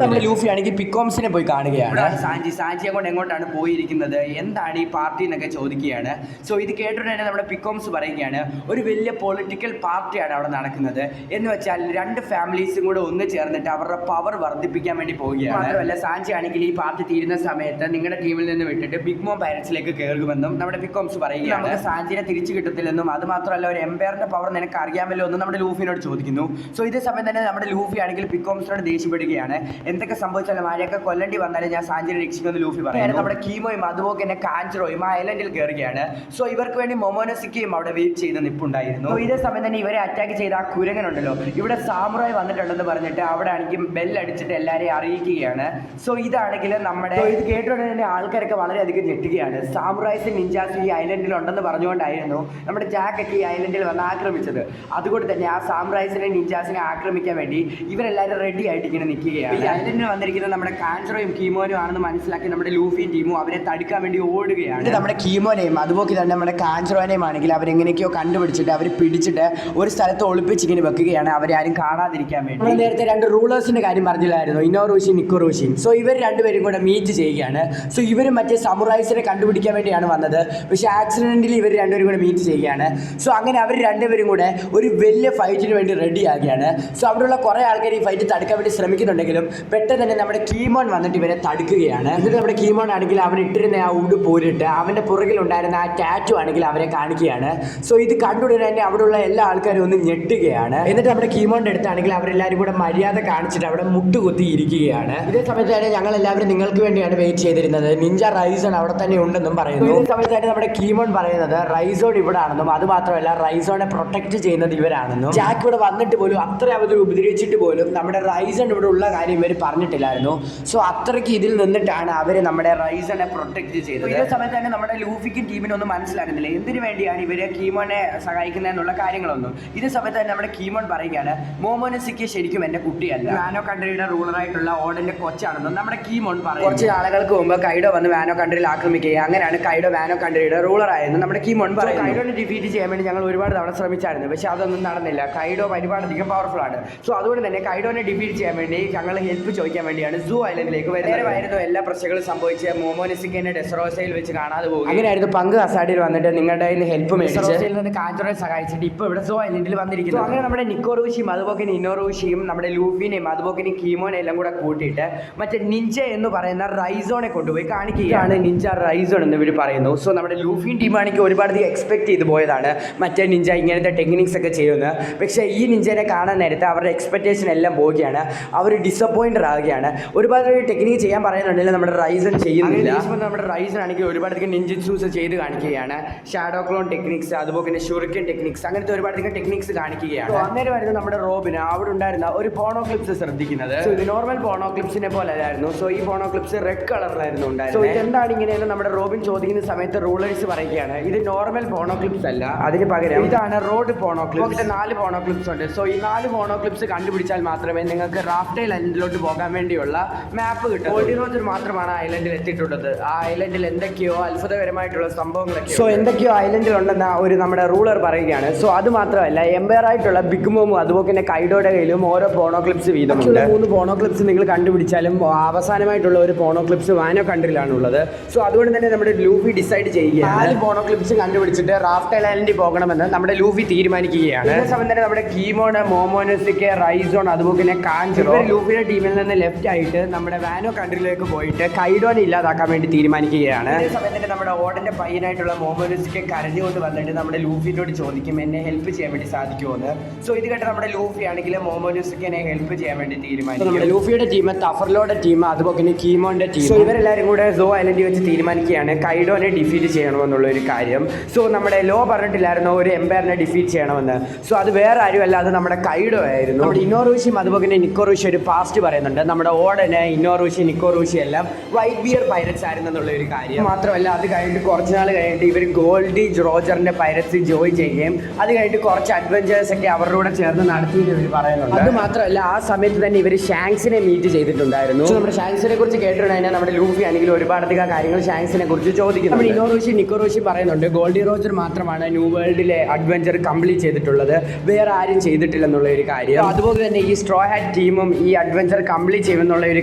നമ്മുടെ ലൂഫി ആണെങ്കിൽ പിക്കോംസിനെ പോയി കാണുകയാണ്. സാഞ്ചിയെ കൊണ്ട് എങ്ങോട്ടാണ് പോയിരിക്കുന്നത്, എന്താണ് ഈ പാർട്ടി എന്നൊക്കെ ചോദിക്കുകയാണ്. സോ ഇത് കേട്ടിട്ട് തന്നെ നമ്മുടെ പിക്കോംസ് പറയുകയാണ് ഒരു വലിയ പൊളിറ്റിക്കൽ പാർട്ടിയാണ് അവിടെ നടക്കുന്നത്. എന്ന് വെച്ചാൽ രണ്ട് ഫാമിലീസും കൂടെ ഒന്ന് ചേർന്നിട്ട് അവരുടെ പവർ വർദ്ധിപ്പിക്കാൻ വേണ്ടി പോവുകയാണ്. മാത്രമല്ല സാഞ്ചി ആണെങ്കിൽ ഈ പാർട്ടി തീരുന്ന സമയത്ത് നിങ്ങളുടെ ടീമിൽ നിന്ന് വിട്ടിട്ട് ബിഗ് മോം പൈററ്റ്സിലേക്ക് കയറുമെന്നും നമ്മുടെ പിക്കോംസ് പറയുകയാണ്. നമുക്ക് സാഞ്ചിനെ തിരിച്ചു കിട്ടത്തില്ലെന്നും അത് മാത്രമല്ല ഒരു എംപയറിന്റെ പവർ നിനക്ക് അറിയാമല്ലോ എന്നും നമ്മുടെ ലൂഫിനോട് ചോദിക്കുന്നു. സോ ഇതേ സമയം തന്നെ നമ്മുടെ ലൂഫി ആണെങ്കിൽ പിക്കോംസിനോട് ദേഷ്യപ്പെടുകയാണ്. എന്തൊക്കെ സംഭവിച്ചാലും ആരെയൊക്കെ കൊല്ലേണ്ടി വന്നാലും ഞാൻ സാഞ്ചിനെ രക്ഷിക്കുമെന്ന് ലൂഫി പറയുന്നത്. നമ്മുടെ കീമോയും അതുപോലെ തന്നെ കാഞ്ചറോയും ആ ഐലൻഡിൽ കയറുകയാണ്. സോ ഇവർക്ക് വേണ്ടി മൊമോനോസിക്കയും അവിടെ വെയിറ്റ് ചെയ്ത് നിൽപ്പുണ്ടായിരുന്നു. ഇതേ സമയം തന്നെ ഇവരെ അറ്റാക്ക് ചെയ്ത ആ കുരങ്ങനുണ്ടല്ലോ, ഇവിടെ സാമുറായി വന്നിട്ടുണ്ടെന്ന് പറഞ്ഞിട്ട് അവിടെ ആണെങ്കിൽ ബെല്ലടിച്ചിട്ട് എല്ലാവരെയും അറിയിക്കുകയാണ്. സോ ഇതാണെങ്കിൽ നമ്മുടെ ഇത് കേട്ടുകൊണ്ട് തന്നെ ആൾക്കാരൊക്കെ വളരെയധികം ഞെട്ടുകയാണ്. സാമുറായ്സ് നിഞ്ചാസ് ഈ ഐലൻഡിൽ ഉണ്ടെന്ന് പറഞ്ഞുകൊണ്ടായിരുന്നു നമ്മുടെ ജാക്കൊക്കെ ഈ ഐലൻഡിൽ വന്ന് ആക്രമിച്ചത്. അതുകൊണ്ട് തന്നെ ആ സാമുറായ്സിനെ നിഞ്ചാസിനെ ആക്രമിക്കാൻ വേണ്ടി ഇവരെല്ലാവരും റെഡി ആയിട്ട് ഇങ്ങനെ നിൽക്കുകയാണ്. ഈ ഐലൻഡിൽ വന്നിരിക്കുന്നത് നമ്മുടെ കാഞ്ചറോയും കീമോനും ആണെന്ന് മനസ്സിലാക്കി നമ്മുടെ ലൂഫി ടീമും അവരെ തടുക്കാൻ വേണ്ടി ഓടുകയാണ്. നമ്മുടെ കീമോനെയും അതുപോലെ തന്നെ നമ്മുടെ കാഞ്ചറോനെയും ആണെങ്കിൽ അവരെങ്ങനെയൊക്കെയോ കണ്ടുപിടിച്ചിട്ട് അവർ പിടിച്ചിട്ട് ഒരു സ്ഥലത്ത് ഒളിപ്പിച്ച് ഇങ്ങനെ വെക്കുകയാണ്, അവരെ ആരും കാണാതിരിക്കാൻ വേണ്ടി. നമ്മൾ നേരത്തെ രണ്ട് റൂളേഴ്സിന്റെ കാര്യം പറഞ്ഞില്ലായിരുന്നു, ഇനോറൂഷിയും നിക്കോറൂഷിയും. സോ ഇവർ രണ്ടുപേരും കൂടെ മീറ്റ് ചെയ്യുകയാണ്. സോ ഇവർ മറ്റേ സമുറായ്സിനെ കണ്ടുപിടിക്കാൻ വേണ്ടിയാണ് വന്നത്. പക്ഷേ ആക്സിഡന്റിൽ ഇവർ രണ്ടുപേരും കൂടെ മീറ്റ് ചെയ്യുകയാണ്. സോ അങ്ങനെ അവർ രണ്ടുപേരും കൂടെ ഒരു വലിയ ഫൈറ്റിന് വേണ്ടി റെഡി ആകുകയാണ്. സോ അവിടെയുള്ള കുറേ ആൾക്കാർ ഈ ഫൈറ്റ് തടുക്കാൻ വേണ്ടി ശ്രമിക്കുന്നുണ്ടെങ്കിലും പെട്ടെന്ന് തന്നെ നമ്മുടെ കീമോൺ വന്നിട്ട് ഇവരെ തടുക്കുകയാണ്. എന്നിട്ട് നമ്മുടെ കീമോൺ ആണെങ്കിൽ അവൻ ഇട്ടിരുന്ന ആ ഉട് പോരിട്ട് അവൻ്റെ പുറകിലുണ്ടായിരുന്ന ആ ടാറ്റു ആണെങ്കിൽ അവരെ കാണിക്കുകയാണ്. സോ ഇത് കണ്ടുടനെ തന്നെ അവിടെയുള്ള എല്ലാ ആൾക്കാരും ഒന്ന് ഞെട്ടുകയാണ്. എന്നിട്ട് നമ്മുടെ കീമോണിൻ്റെ അടുത്താണെങ്കിൽ അവരെല്ലാവരും കൂടെ മര്യാദ കാണിച്ചിട്ട് അവിടെ മുട്ടുകുത്തി ഇരിക്കുകയാണ്. ഇതേ സമയത്ത് തന്നെ ഞങ്ങൾ എല്ലാവരും നിങ്ങൾക്ക് വേണ്ടിയാണ് വെയിറ്റ് ചെയ്തിരുന്നത്, നിഞ്ച റൈസോൺ അവിടെ തന്നെ ഉണ്ടെന്നും പറയുന്നു. ഇതേ സമയത്ത് തന്നെ നമ്മുടെ കീമോൺ പറയുന്നത് റൈസോൺ ഇവിടെ ആണെന്നും അത് മാത്രമല്ല റൈസോണെ പ്രൊട്ടക്ട് ചെയ്യുന്നത് ഇവരാണെന്നും. ജാക്ക് ഇവിടെ വന്നിട്ട് പോലും അത്ര അവർ ഉപദ്രവിച്ചിട്ട് പോലും നമ്മുടെ റൈസൺ ഇവിടെ ഉള്ള കാര്യം ഇവർ പറഞ്ഞിട്ടില്ലായിരുന്നു. സോ അത്രയ്ക്ക് ഇതിൽ നിന്നിട്ടാണ് അവർ നമ്മുടെ റൈസണെ പ്രൊട്ടക്ട് ചെയ്തത്. ഇതേ സമയത്ത് തന്നെ നമ്മുടെ ലൂഫിക്കും ടീമിനൊന്നും മനസ്സിലാകുന്നില്ല എന്തിനു വേണ്ടിയാണ് ഇവര് കീമോനെ സഹായിക്കുന്നതെന്നുള്ള കാര്യങ്ങളൊന്നും. ഇതേ സമയത്ത് തന്നെ നമ്മുടെ കീമോൺ പറയുകയാണ് മോമോനസിക്ക് ശരിക്കും എൻ്റെ കുട്ടിയല്ല, വാനോ കൺട്രിയുടെ റൂളറായിട്ടുള്ള ഓഡന്റെ കൊച്ചാണെന്നും നമ്മുടെ കീമോൺ പറയും. കുറച്ച് നാളുകൾക്ക് മുമ്പ് കൈഡോ വന്ന് വാനോ കൺട്രിയിൽ ആക്രമിക്കുകയും അങ്ങനെയാണ് കൈഡോ വാനോ കൺട്രിയുടെ റൂളർ ആയെന്ന് നമ്മുടെ കീമോൺ പറയും. കൈഡോനെ ഡിഫീറ്റ് ചെയ്യാൻ വേണ്ടി ഞങ്ങൾ ഒരുപാട് തവണ ശ്രമിച്ചായിരുന്നു. പക്ഷേ അതൊന്നും നടന്നില്ല. കൈഡോ ഒരുപാടധികം പവർഫുൾ ആണ്. സോ അതുകൊണ്ട് തന്നെ കൈഡോനെ ഡിഫീറ്റ് ചെയ്യാൻ വേണ്ടി ഞങ്ങൾ ഹെൽപ്പ് ചോദിക്കാൻ വേണ്ടിയാണ് സൂ ഐലൻഡിലേക്ക് വരുന്നത്. എല്ലാ പ്രശ്നങ്ങളും സംഭവിച്ച് മോമോനോസുക്കെ ഡെസ്റോസയിൽ വെച്ച് കാണാതെ പോകും. അങ്ങനെയായിരുന്നു പങ്ക് അസാഡിൽ വന്നിട്ട് നിങ്ങളുടെ ഹെൽപ്പ് മേടിച്ച് കാഞ്ചോറെ സഹായിച്ചിട്ട് ഇപ്പോൾ ഇവിടെ സൂ ഐലൻഡിൽ വന്നിരിക്കുന്നു. അങ്ങനെ നമ്മുടെ നിക്കോറൂഷിയും അതുപോലെ ഇന്നോറൂഷിയും നമ്മുടെ ലൂഫിനെയും അതുപോലെ കീമോനെ എല്ലാം കൂടെ കൂട്ടിയിട്ട് മറ്റേ നിഞ്ച എന്ന് പറയുന്ന റൈസോണെ കൊണ്ടുപോയി കാണിക്കുകയാണ്. നിഞ്ച റൈസോൺ എന്ന് ഇവർ പറയുന്നു. സോ നമ്മുടെ ലൂഫിൻ ടീമാണെങ്കിൽ ഒരുപാടധികം എക്സ്പെക്ട് ചെയ്ത് പോയതാണ് മറ്റേ നിഞ്ച ഇങ്ങനത്തെ ടെക്നിക്സ് ഒക്കെ ചെയ്യുന്നത്. പക്ഷേ ഈ നിഞ്ചനെ കാണാൻ നേരത്തെ അവരുടെ എക്സ്പെക്ടേഷൻ എല്ലാം പോവുകയാണ്. അവർ ഡിസപ്പോയിൻറ്റഡ് ആവുകയാണ്. ഒരുപാട് ടെക്നിക്ക് ചെയ്യാൻ പറയുന്നുണ്ടെങ്കിൽ നമ്മുടെ റൈസൺ ചെയ്യുന്നില്ല. നമ്മുടെ റൈസൺ ആണെങ്കിൽ ഒരുപാടധികം നിഞ്ചിറ്റ്സൂസ് ചെയ്ത് കാണിക്കുകയാണ്. ഷാഡോ ക്ലോൺ ടെക്നിക്സ് അതുപോലെ തന്നെ ഷുറിക്കൻ ടെക്നിക്സ് അങ്ങനത്തെ ഒരുപാടധികം ടെക്നിക്സ് കാണിക്കുകയാണ്. അന്നേരം വരുന്നത് നമ്മുടെ റോബിന് അവിടെ ഉണ്ടായിരുന്ന ഒരു പോണോ ക്ലിപ്സ് ശ്രദ്ധിക്കുന്നത്. ഇത് നോർമൽ പോണോ ക്ലിപ്സിനെ പോലെ അല്ലായിരുന്നു. സോ ഈ പോണോ ക്ലിപ്സ് റെഡ് കളറിലായിരുന്നു ഉണ്ടായിരുന്നത്. സോ ഇതെന്താണ് ഇങ്ങനെയെന്ന് നമ്മുടെ റോബിൻ ചോദിക്കുന്ന സമയത്ത് റൂളേഴ്സ് പറയുകയാണ് ഇത് നോർമൽ പോണോ ക്ലിപ്സ് അല്ല, അതിന് പകരം ഇതാണ് റോഡ് പോണോ ക്ലിപ്സ്. 4 പോണോ ക്ലിപ്സ് ഉണ്ട്. സോ ഈ 4 പോണോ ക്ലിപ്സ് കണ്ടുപിടിച്ചാൽ മാത്രമേ നിങ്ങൾക്ക് റാഫ്റ്റൈൽ ഐലൻഡിലോട്ട് പോകാൻ വേണ്ടിയുള്ള മാപ്പ് കിട്ടും. ഗോൾഡി റോജർ മാത്രമാണ് ഐലൻഡിൽ എത്തിയിട്ടുള്ളത്. ആ ഐലൻഡിൽ എന്തൊക്കെയോ അത്ഭുതകരമായിട്ടുള്ള സംഭവങ്ങളൊക്കെ സോ എന്തൊക്കെയോ ഐലൻഡിൽ ഉണ്ടെന്ന ഒരു നമ്മുടെ റൂളർ പറയുകയാണ്. സോ അത് മാത്രമല്ല എംപയർ ആയിട്ടുള്ള ബിഗ് മോമും അതുപോലെ തന്നെ കൈഡോയുടെ കയ്യിലും ഓരോ പോണോ ക്ലിപ്സ് വീതമുണ്ട്. 3 പോണോ ക്ലിപ്സ് നിങ്ങൾ കണ്ടുപിടിച്ചാലും അവസാനമായിട്ടുള്ള ഒരു പോണോ ക്ലിപ്സ് വാനോ കൺട്രിയിലാണുള്ളത്. സോ അതുകൊണ്ട് തന്നെ നമ്മുടെ ലൂഫി ഡിസൈഡ് ചെയ്യുകയാണ് 4 പോണോ ക്ലിപ്സ് കണ്ടുപിടിച്ചിട്ട് റാഫ്റ്റൈൽ ഐലൻഡിൽ പോകണമെന്ന് നമ്മുടെ ലൂഫി തീരുമാനിക്കുകയാണ്. അതേ സമയം തന്നെ നമ്മുടെ കീമോണ് മോമോനോസുക്കെ റൈസോൺ അതുപോലെ തന്നെ കാഞ്ചോ ലൂഫിയുടെ ടീമിൽ നിന്ന് ലെഫ്റ്റ് ആയിട്ട് നമ്മുടെ വാനോ കൺട്രിയിലേക്ക് പോയിട്ട് കൈഡോനെ ഇല്ലാതാക്കാൻ വേണ്ടി തീരുമാനിക്കുകയാണ്. അതേ സമയം തന്നെ നമ്മുടെ ഓടന്റെ പയ്യനായിട്ടുള്ള മോമോനോസുക്കെ കരഞ്ഞുകൊണ്ട് വന്നിട്ട് നമ്മുടെ ലൂഫിനോട് ചോദിക്കും എന്നെ ഹെൽപ്പ് ചെയ്യാൻ വേണ്ടി സാധിക്കുമെന്ന്. സോ ഇത് കേട്ട് നമ്മുടെ ലൂഫി ആണെങ്കിൽ മോമോനോസുക്കെ ഹെൽപ്പ് ചെയ്യാൻ വേണ്ടി തീരുമാനിക്കും. നമ്മുടെ ലൂഫിയുടെ ടീം തഫർലോയുടെ ടീം അതുപോലെ തന്നെ കീമോന്റെ ടീം ഇവരെല്ലാവരും കൂടെ സോ ഐലൻഡിൽ വെച്ച് തീരുമാനിക്കുകയാണ് കൈഡോനെ ഡിഫീറ്റ് ചെയ്യണമെന്നുള്ള ഒരു കാര്യം. സോ നമ്മുടെ ലോ പറഞ്ഞിട്ടില്ലായിരുന്നു ഒരു എംപയറിനെ ഡിഫീറ്റ് ചെയ്യണമെന്ന്. സോ അത് വേറെ ആരുമല്ല, അത് നമ്മുടെ കൈഡോ ആയിരുന്നു. നമ്മുടെ ഇന്നോറൂഷിയും അതുപോലെ തന്നെ നിക്കോറൂഷി ഒരു പാസ്റ്റ് പറയുന്നുണ്ട്. നമ്മുടെ ഓടന് ഇന്നോറൂഷി നിക്കോറൂഷി എല്ലാം വൈറ്റ് ബിയർ പൈററ്റ്സ് ആയിരുന്നു എന്നുള്ള ഒരു കാര്യം. മാത്രമല്ല അത് കഴിഞ്ഞിട്ട് കുറച്ച് നാൾ കഴിഞ്ഞിട്ട് ഇവർ ഗോൾഡി റോജറിന്റെ പൈററ്റ്സ് ജോയിൻ ചെയ്യുകയും അത് കഴിഞ്ഞിട്ട് കുറച്ച് അഡ്വഞ്ചേഴ്സ് ഒക്കെ അവരുടെ കൂടെ ചേർന്ന് നടത്തിയിട്ട് ഇവർ പറയുന്നുണ്ട്. അത് മാത്രമല്ല ആ സമയത്ത് തന്നെ ഇവർ ഷാങ്സിനെ മീറ്റ് ചെയ്തിട്ടുണ്ടായിരുന്നു. നമ്മുടെ ഷാങ്സിനെ കുറിച്ച് കേട്ടിട്ടുണ്ടെങ്കിൽ നമ്മുടെ ലൂഫി ആണെങ്കിൽ ഒരുപാടധികം കാര്യങ്ങൾ ഷാങ്സിനെ കുറിച്ച് ചോദിക്കുന്നു. നമ്മുടെ ഇന്നോറൂഷി നിക്കോറൂഷി പറയുന്നുണ്ട് ഗോൾഡി റോജർ മാത്രമാണ് ന്യൂ വേൾഡിലെ അഡ്വഞ്ചർ കംപ്ലീറ്റ് ചെയ്തിട്ടുള്ളത്, വേറെ ആരും ചെയ്തിട്ടില്ലെന്നുള്ള ഒരു കാര്യം. അതുപോലെ തന്നെ ഈ സ്ട്രോ ഹാറ്റ് ടീമും ഈ അഡ്വഞ്ചർ കംപ്ലീറ്റ് ചെയ്യുമെന്നുള്ള ഒരു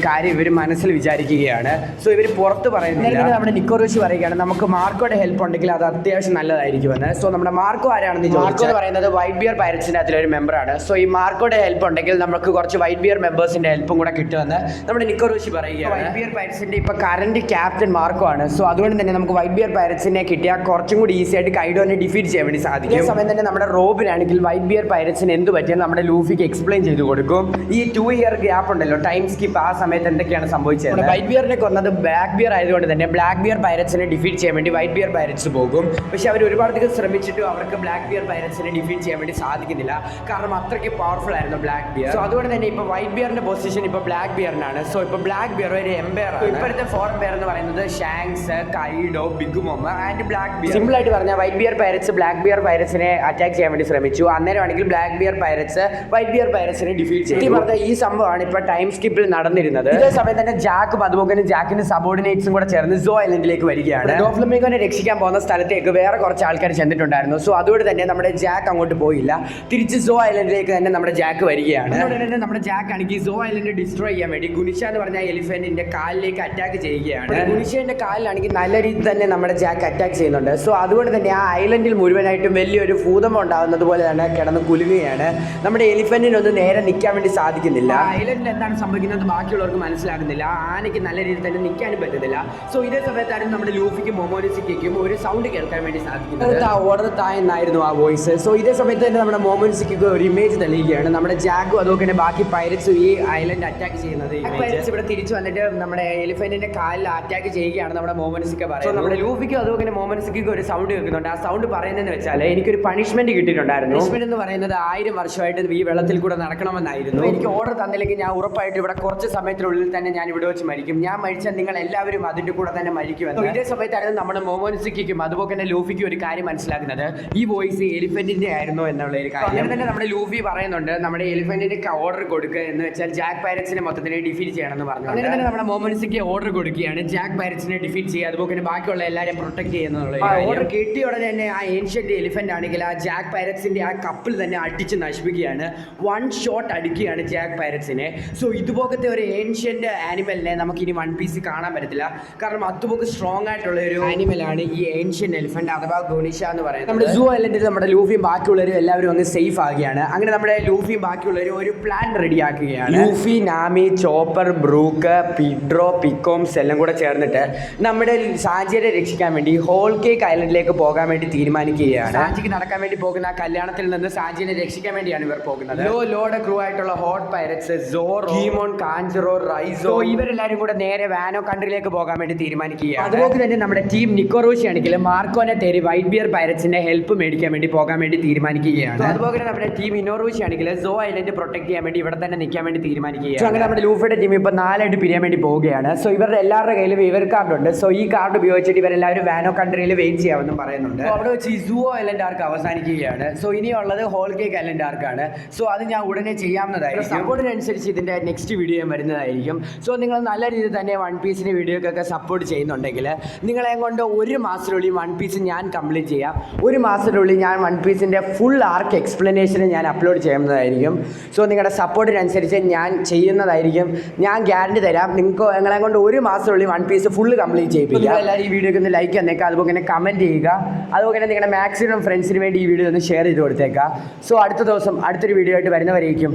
കാര്യം ഇവർ മനസ്സിൽ വിചാരിക്കുകയാണ്. സോ ഇവർ പുറത്ത് പറയുന്നില്ല. നമ്മുടെ നിക്കോറൂഷി പറയുകയാണ് നമുക്ക് മാർക്കോയുടെ ഹെൽപ്പ് ഉണ്ടെങ്കിൽ അത് അത്യാവശ്യം നല്ലതായിരിക്കുമെന്ന്. സോ നമ്മുടെ മാർക്കോ ആരാണെന്ന് മാർക്കോ എന്ന് പറയുന്നത് വൈറ്റ് ബിയർ പൈററ്റ്സിന്റെ അതിലൊരു മെമ്പറാണ്. സോ ഈ മാർക്കോയുടെ ഹെൽപ്പ് ഉണ്ടെങ്കിൽ നമുക്ക് കുറച്ച് വൈറ്റ് ബിയർ മെമ്പേഴ്സിന്റെ ഹെൽപ്പും കൂടെ കിട്ടുമെന്ന് നമ്മുടെ നിക്കോറൂഷി പറയുകയാണ്. വൈറ്റ് ബിയർ പൈററ്റ്സിന്റെ ഇപ്പൊ കറന്റ് ക്യാപ്റ്റൻ മാർക്കോ ആണ്. സോ അതുകൊണ്ട് തന്നെ നമുക്ക് വൈറ്റ് ബിയർ പൈററ്റ്സിനെ കിട്ടിയാൽ കുറച്ചും കൂടി ഈസി ആയിട്ട് കൈഡോനെ ഡിഫീറ്റ് ചെയ്യാൻ വേണ്ടി സാധിക്കും. ഈ സമയം തന്നെ നമ്മുടെ റോബിനാണെങ്കിൽ വൈറ്റ് ബിയർ പൈററ്റ്സിന് എന്ത് പറ്റിയാൽ നമ്മുടെ ലൂഫിക്ക് എക്സ്പ്ലെയിൻ ചെയ്ത് കൊടുക്കും. ഈ 2 ഇയർ ഗ്യാപ്പ് ഉണ്ടല്ലോ ടൈം സ്കിപ്പ്, ആ സമയത്ത് എന്തൊക്കെയാണ് സംഭവിച്ചത്. വൈറ്റ് ബിയറിനെ കൊന്നത് ബ്ലാക്ക് ബിയർ ആയതുകൊണ്ട് തന്നെ ബ്ലാക്ക് ബിയർ പൈററ്റ്സിനെ ഡിഫീറ്റ് ചെയ്യാൻ വേണ്ടി വൈറ്റ് ബിയർ പൈററ്റ്സ് പോകും. പക്ഷെ അവർ ഒരുപാടധികം ശ്രമിച്ചിട്ടും അവർക്ക് ബ്ലാക്ക് ബിയർ പൈററ്റ്സിനെ ഡിഫീറ്റ് ചെയ്യാൻ വേണ്ടി സാധിക്കുന്നില്ല. കാരണം അത്രയ്ക്ക് പവർഫുൾ ആയിരുന്നു ബ്ലാക്ക് ബിയർ. സോ അതുകൊണ്ട് തന്നെ ഇപ്പൊ വൈറ്റ് ബിയറിന്റെ പൊസിഷൻ ഇപ്പൊ ബ്ലാക്ക് ബിയറിനാണ്. സോ ഇപ്പൊ ബ്ലാക്ക് ബിയർ ഒരു എംപയർ ആണ്. ഇപ്പോഴത്തെ ഫോർ ബിയർ എന്ന് പറയുന്നത് Shanks, Kaido, Big Mom and Blackbeard. Simple ആയിട്ട് പറഞ്ഞാൽ Whitebeard pirates Blackbeard പൈററ്റ്സിനെ അറ്റാക്ക് ചെയ്യാൻ വേണ്ടി ശ്രമിച്ചു. അന്നേരമാണെങ്കിൽ Blackbeard pirates Whitebeard പൈററ്റ്സിനെ ഡിഫീറ്റ് ചെയ്തു. പറഞ്ഞ ഈ സംഭവമാണ് ഇപ്പൊ ടൈം സ്കിപ്പിൽ നടന്നിരുന്നത്. ഇതേ സമയം തന്നെ ജാക്കും അതുപോലെ തന്നെ ജാക്കിന്റെ സബോർഡിനേറ്റ്സും കൂടെ ചേർന്ന് സോ ഐലൻഡിലേക്ക് വരികയാണ്. ഡോഫ്ലമിംഗോനെ രക്ഷിക്കാൻ പോകുന്ന സ്ഥലത്തേക്ക് വേറെ കുറച്ച് ആൾക്കാർ ചെന്നിട്ടുണ്ടായിരുന്നു. സോ അതുകൊണ്ട് തന്നെ നമ്മുടെ ജാക്ക് അങ്ങോട്ട് പോയില്ല, തിരിച്ച് സോ ഐലൻഡിലേക്ക് തന്നെ നമ്മുടെ ജാക്ക് വരികയാണ്. അതുകൊണ്ട് തന്നെ നമ്മുടെ ജാക്ക് ആണെങ്കിൽ സോ ഐലൻഡ് ഡിസ്ട്രോയ് ചെയ്യാൻ വേണ്ടി ഗുനിഷ എന്ന് പറഞ്ഞ എലിഫന്റിന്റെ കാലിലേക്ക് അറ്റാക്ക് ചെയ്യുകയാണ്. ഗുനിഷയുടെ കാലിലാണെങ്കിൽ നല്ല രീതിയിൽ തന്നെ നമ്മുടെ ജാക്ക് അറ്റാക്ക് ചെയ്യുന്നുണ്ട്. സോ അതുകൊണ്ട് തന്നെ ആ ഐലൻഡിൽ മുഴുവനായിട്ടും വലിയൊരു ഭൂതം ഉണ്ടാകുന്നത് പോലെ തന്നെ കിടന്ന് കുലുങ്ങുകയാണ്. നമ്മുടെ എലിഫന്റിനൊന്നും നേരെ നിൽക്കാൻ വേണ്ടി സാധിക്കുന്നില്ല. ഐലൻഡിൽ എന്താണ് സംഭവിക്കുന്നത് ബാക്കിയുള്ളവർക്ക് മനസ്സിലാകുന്നില്ല. ആനയ്ക്ക് നല്ല രീതിയിൽ തന്നെ നിൽക്കാനും പറ്റുന്നില്ല. സോ ഇതേ സമയത്താണ് നമ്മുടെ ലൂഫിക്കും മോമോനോസുക്കും ഒരു സൗണ്ട് കേൾക്കാൻ വേണ്ടി സാധിക്കുന്നത്. ഓർഡർ എന്നായിരുന്നു ആ വോയിസ്. സോ ഇതേ സമയത്ത് തന്നെ നമ്മുടെ മോമോനോസുക്ക് ഒരു ഇമേജ് തെളിയുകയാണ്. നമ്മുടെ ജാക്കും അതുപോലെ തന്നെ ബാക്കി പൈററ്റ്സും ഈ ഐലൻഡ് അറ്റാക്ക് ചെയ്യുന്നത്. പൈററ്റ്സ് ഇവിടെ തിരിച്ചു വന്നിട്ട് നമ്മുടെ എലിഫന്റിന്റെ കാലിൽ അറ്റാക്ക് ചെയ്യുകയാണ് നമ്മുടെ മോമോനോസുക്ക് പറയുന്നത്. നമ്മുടെ ലൂഫിക്കും അതുപോലെ തന്നെ മോമോനോസുക്കും ഒരു സൗണ്ട് കേൾക്കുന്നുണ്ട്. ആ സൗണ്ട് പറയുന്നതെന്ന് വെച്ചാൽ എനിക്കൊരു പണിഷ്മെന്റ് കിട്ടിയിട്ടുണ്ടായിരുന്നു. പണിഷ്മെന്റ് എന്ന് പറയുന്നത് 1000 വർഷമായിട്ട് ഈ വെള്ളത്തിൽ കൂടെ നടക്കണമെന്നായിരുന്നു. എനിക്ക് ഓർഡർ തന്നില്ലെങ്കിൽ ഞാൻ ഉറപ്പായിട്ട് ഇവിടെ കുറച്ച് സമയത്തിനുള്ളിൽ തന്നെ ഞാൻ ഇവിടെ വെച്ച് മരിക്കും. ഞാൻ മരിച്ചാൽ നിങ്ങൾ എല്ലാവരും അതിന്റെ കൂടെ തന്നെ മരിക്കുമെന്ന്. ഇതേ സമയത്തായിരുന്നു നമ്മുടെ മോമോനോസുക്കും അതുപോലെ തന്നെ ലൂഫിക്കും ഒരു കാര്യം മനസ്സിലാക്കുന്നത്, ഈ വോയിസ് എലിഫന്റിന്റെ ആയിരുന്നു എന്നുള്ള ഒരു കാര്യം. അങ്ങനെ തന്നെ നമ്മുടെ ലൂഫി പറയുന്നുണ്ട് നമ്മുടെ എലിഫന്റിന്റെ ഓർഡർ കൊടുക്കുക എന്ന് വെച്ചാൽ ജാക്ക് പൈററ്റ്സിനെ മൊത്തത്തിനെ ഡിഫീറ്റ് ചെയ്യണമെന്ന് പറഞ്ഞു. അങ്ങനെ തന്നെ നമ്മുടെ മോമോനോസുക്ക് ഓർഡർ കൊടുക്കുകയാണ് ജാക്ക് പൈററ്റ്സിനെ ഡിഫീറ്റ് ചെയ്യുക അതുപോലെ തന്നെ ബാക്കിയുള്ള എല്ലാവരെയും പ്രൊട്ടക്ട് ചെയ്യുന്നുള്ള ഓർഡർ കിട്ടിയ ഉടനെ തന്നെ ആ ഏൻഷ്യൻ ഏൻഷ്യൻ്റ് എലിഫൻ്റ് ആണെങ്കിൽ ആ ജാക്ക് പൈററ്റ്സിൻ്റെ ആ കപ്പിൾ തന്നെ അടിച്ച് നശിപ്പിക്കുകയാണ്. 1 ഷോട്ട് അടിക്കുകയാണ് ജാക്ക് പൈററ്റ്സിനെ. സോ ഇതുപോലത്തെ ഒരു ഏൻഷ്യൻ്റ് ആനിമലിനെ നമുക്കിനി വൺ പീസ് കാണാൻ പറ്റത്തില്ല. കാരണം അതുപോലെ സ്ട്രോങ് ആയിട്ടുള്ള ഒരു ആനിമലാണ് ഈ ഏൻഷ്യൻ്റ് എലിഫൻ്റ് അഥവാ ഗോണിഷ എന്ന് പറയുന്നത്. നമ്മുടെ സൂ ഐലൻഡിൽ നമ്മുടെ ലൂഫിയും ബാക്കിയുള്ളവരും എല്ലാവരും അങ്ങ് സേഫ് ആകുകയാണ്. അങ്ങനെ നമ്മുടെ ലൂഫിയും ബാക്കിയുള്ളവരും ഒരു പ്ലാൻ റെഡിയാക്കുകയാണ്. ലൂഫി, നാമി, ചോപ്പർ, ബ്രൂക്ക്, പിഡ്രോ, പിക്കോംസ് എല്ലാം കൂടെ ചേർന്നിട്ട് നമ്മുടെ സാഞ്ചിയെ രക്ഷിക്കാൻ വേണ്ടി ഹോൾ കേക്ക് ഐലൻഡിലേക്ക് പോകാൻ വേണ്ടി തീരുമാനിക്കുകയാണ്. സാഞ്ചിക്ക് നടക്കാൻ വേണ്ടി പോകുന്ന കല്യാണത്തിൽ നിന്ന് സാഞ്ചിയെ രക്ഷിക്കാൻ വേണ്ടിയാണ് ഇവർ പോകുന്നത്. ലോഡ് ക്രൂ ആയിട്ടുള്ള ഹോട്ട് പൈററ്റ്സ്, സോറോ, കീമോൺ, കാഞ്ചറോ, റൈസോ ഇവരെല്ലാവരും കൂടെ നേരെ വാനോ കൺട്രിയിലേക്ക് പോകാൻ വേണ്ടി തീരുമാനിക്കുകയാണ്. അതുപോലെ തന്നെ നമ്മുടെ ടീം നിക്കോറോഷി ആണെങ്കിൽ മാർക്കോനെ തേടി വൈറ്റ് ബിയർ പൈററ്റ്സിന്റെ ഹെൽപ്പ് മേടിക്കാൻ വേണ്ടി പോകാൻ വേണ്ടി തീരുമാനിക്കുകയാണ്. അതുപോലെ തന്നെ നമ്മുടെ ടീം ഇനോറോഷി ആണെങ്കിൽ സോ ഐലൻഡ് പ്രൊട്ടക്ട് ചെയ്യാൻ വേണ്ടി ഇവിടെ തന്നെ നിൽക്കാൻ വേണ്ടി തീരുമാനിക്കുകയാണ്. അങ്ങനെ നമ്മുടെ ലൂഫിയുടെ ടീം ഇപ്പോൾ 4 ആയിട്ട് പിരിയാൻ വേണ്ടി പോവുകയാണ്. സോ ഇവരുടെ എല്ലാവരുടെ കയ്യിലും ഇവർ കാർഡ് ഉണ്ട്. സോ ഈ കാർഡ് ഉപയോഗിച്ചിട്ട് ഇവരെല്ലാവരും വാനോ കൺട്രിയിൽ വെയിറ്റ് ചെയ്യാമെന്നും പറയുന്നുണ്ട്. അവിടെ വെച്ച് ഈ സൂ ഐലൻഡ് ആർക്ക് അവസാനിക്കുകയാണ്. സോ ഇനിയുള്ളത് ഹോൾ കേക്ക് ഐലൻഡ് ആർക്കാണ്. സോ അത് ഞാൻ ഉടനെ ചെയ്യാവുന്നതായിരിക്കും. സപ്പോർട്ടിനനുസരിച്ച് ഇതിൻ്റെ നെക്സ്റ്റ് വീഡിയോ വരുന്നതായിരിക്കും. സോ നിങ്ങൾ നല്ല രീതിയിൽ തന്നെ വൺ പീസിൻ്റെ വീഡിയോക്കൊക്കെ സപ്പോർട്ട് ചെയ്യുന്നുണ്ടെങ്കിൽ നിങ്ങളെ കൊണ്ട് 1 മാസത്തിനുള്ളിൽ വൺ പീസ് ഞാൻ കംപ്ലീറ്റ് ചെയ്യാം. 1 മാസത്തിനുള്ളിൽ ഞാൻ വൺ പീസിൻ്റെ ഫുൾ ആർക്ക് എക്സ്പ്ലനേഷൻ ഞാൻ അപ്ലോഡ് ചെയ്യുന്നതായിരിക്കും. സോ നിങ്ങളുടെ സപ്പോർട്ടിനനുസരിച്ച് ഞാൻ ചെയ്യുന്നതായിരിക്കും. ഞാൻ ഗ്യാരണ്ടി തരാം. നിങ്ങളെ കൊണ്ട് 1 മാസത്തിനുള്ളിൽ വൺ പീസ് ഫുള്ള് കംപ്ലീറ്റ് ചെയ്യിപ്പിക്കുക. എല്ലാവരും ഈ വീഡിയോക്ക് ഒന്ന് ലൈക്ക് തന്നേക്കുക. അതുപോലെ തന്നെ കമൻറ്റ് ചെയ്യുക. അതുപോലെ തന്നെ നിങ്ങളുടെ മാക്സിമം ഫ്രണ്ട്സിന് വേണ്ടി ഈ വീഡിയോ ഒന്ന് ഷെയർ ചെയ്ത് കൊടുത്തേക്കുക. സോ അടുത്ത ദിവസം അടുത്തൊരു വീഡിയോ ആയിട്ട് വരുന്നവരേക്കും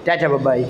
ടാറ്റ ബൈ.